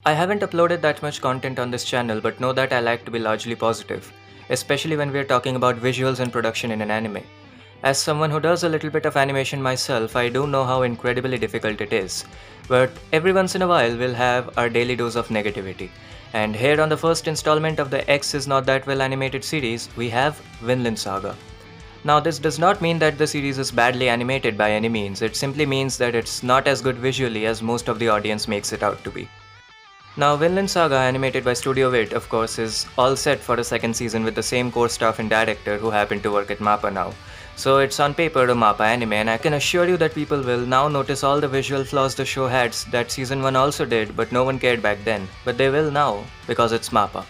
I haven't uploaded that much content on this channel, but know that I like to be largely positive, especially when we are talking about visuals and production in an anime. As someone who does a little bit of animation myself, I do know how incredibly difficult it is, but every once in a while we'll have our daily dose of negativity. And here on the first installment of the X is Not That Well Animated series, we have Vinland Saga. Now this does not mean that the series is badly animated by any means, it simply means that it's not as good visually as most of the audience makes it out to be. Now, Vinland Saga, animated by Studio Wit, of course, is all set for a second season with the same core staff and director who happen to work at MAPPA now. So it's on paper a MAPPA anime, and I can assure you that people will now notice all the visual flaws the show had that season 1 also did, but no one cared back then. But they will now, because it's MAPPA.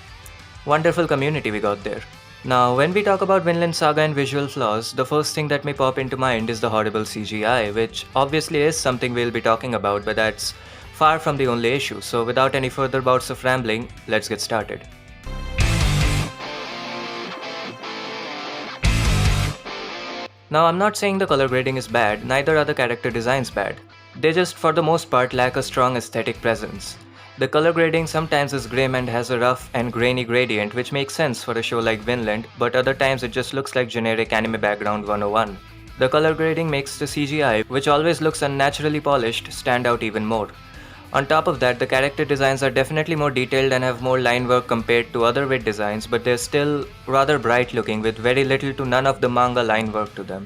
Wonderful community we got there. Now, when we talk about Vinland Saga and visual flaws, the first thing that may pop into mind is the horrible CGI, which obviously is something we'll be talking about, but that's far from the only issue, so without any further bouts of rambling, let's get started. Now, I'm not saying the color grading is bad, neither are the character designs bad. They just for the most part lack a strong aesthetic presence. The color grading sometimes is grim and has a rough and grainy gradient, which makes sense for a show like Vinland, but other times it just looks like generic anime background 101. The color grading makes the CGI, which always looks unnaturally polished, stand out even more. On top of that, the character designs are definitely more detailed and have more line work compared to other Wit designs, but they're still rather bright looking with very little to none of the manga line work to them.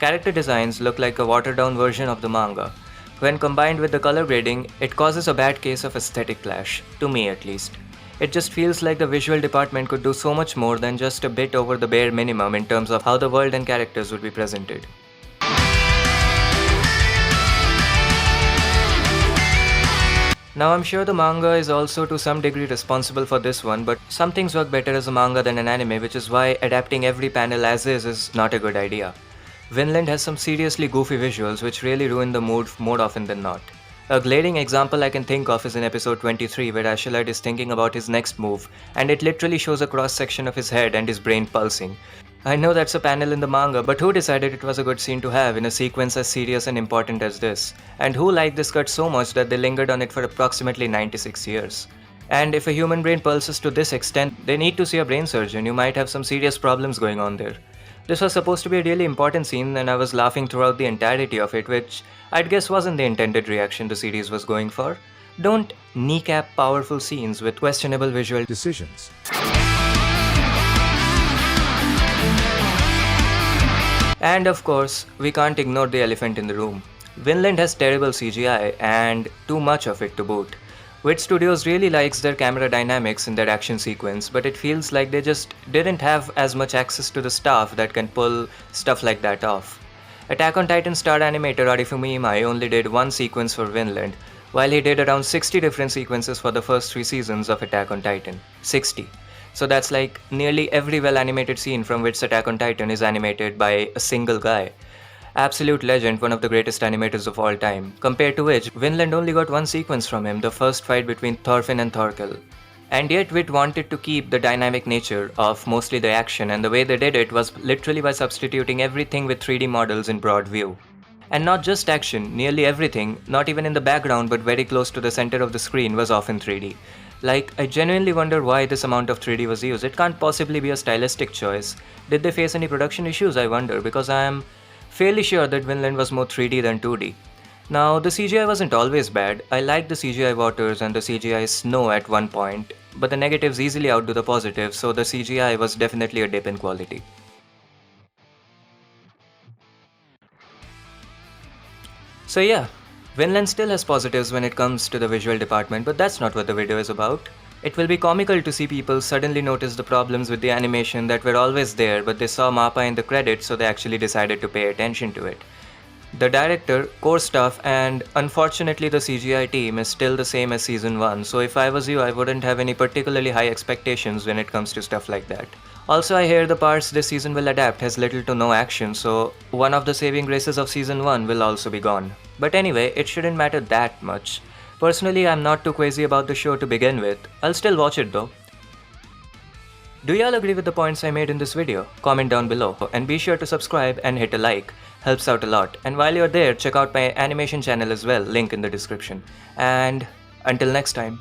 Character designs look like a watered down version of the manga. When combined with the color grading, it causes a bad case of aesthetic clash, to me at least. It just feels like the visual department could do so much more than just a bit over the bare minimum in terms of how the world and characters would be presented. Now I'm sure the manga is also to some degree responsible for this one, but some things work better as a manga than an anime, which is why adapting every panel as is not a good idea. Vinland has some seriously goofy visuals which really ruin the mood more often than not. A glaring example I can think of is in episode 23 where Ashilad is thinking about his next move, and it literally shows a cross section of his head and his brain pulsing. I know that's a panel in the manga, but who decided it was a good scene to have in a sequence as serious and important as this? And who liked this cut so much that they lingered on it for approximately 96 years? And if a human brain pulses to this extent, they need to see a brain surgeon. You might have some serious problems going on there. This was supposed to be a really important scene and I was laughing throughout the entirety of it, which I'd guess wasn't the intended reaction the series was going for. Don't kneecap powerful scenes with questionable visual decisions. And of course, we can't ignore the elephant in the room. Vinland has terrible CGI and too much of it to boot. Wit Studios really likes their camera dynamics in their action sequence, but it feels like they just didn't have as much access to the staff that can pull stuff like that off. Attack on Titan star animator Arifumi Imai only did one sequence for Vinland, while he did around 60 different sequences for the first 3 seasons of Attack on Titan. 60. So that's like nearly every well-animated scene from which Attack on Titan is animated by a single guy. Absolute legend, one of the greatest animators of all time, compared to which Vinland only got one sequence from him, the first fight between Thorfinn and Thorkel. And yet Wit wanted to keep the dynamic nature of mostly the action, and the way they did it was literally by substituting everything with 3D models in broad view. And not just action, nearly everything, not even in the background but very close to the center of the screen, was often 3D. Like, I genuinely wonder why this amount of 3D was used. It can't possibly be a stylistic choice. Did they face any production issues, I wonder, because I am fairly sure that Vinland was more 3D than 2D. Now, the CGI wasn't always bad. I liked the CGI waters and the CGI snow at one point, but the negatives easily outdo the positives, so the CGI was definitely a dip in quality. So yeah, Vinland still has positives when it comes to the visual department, but that's not what the video is about. It will be comical to see people suddenly notice the problems with the animation that were always there, but they saw MAPPA in the credits, so they actually decided to pay attention to it. The director, core staff, and unfortunately the CGI team is still the same as season 1, so if I was you, I wouldn't have any particularly high expectations when it comes to stuff like that. Also, I hear the parts this season will adapt has little to no action, so one of the saving graces of season 1 will also be gone. But anyway, it shouldn't matter that much. Personally, I'm not too crazy about the show to begin with. I'll still watch it though. Do y'all agree with the points I made in this video? Comment down below and be sure to subscribe and hit a like. Helps out a lot. And while you're there, check out my animation channel as well, link in the description. And until next time.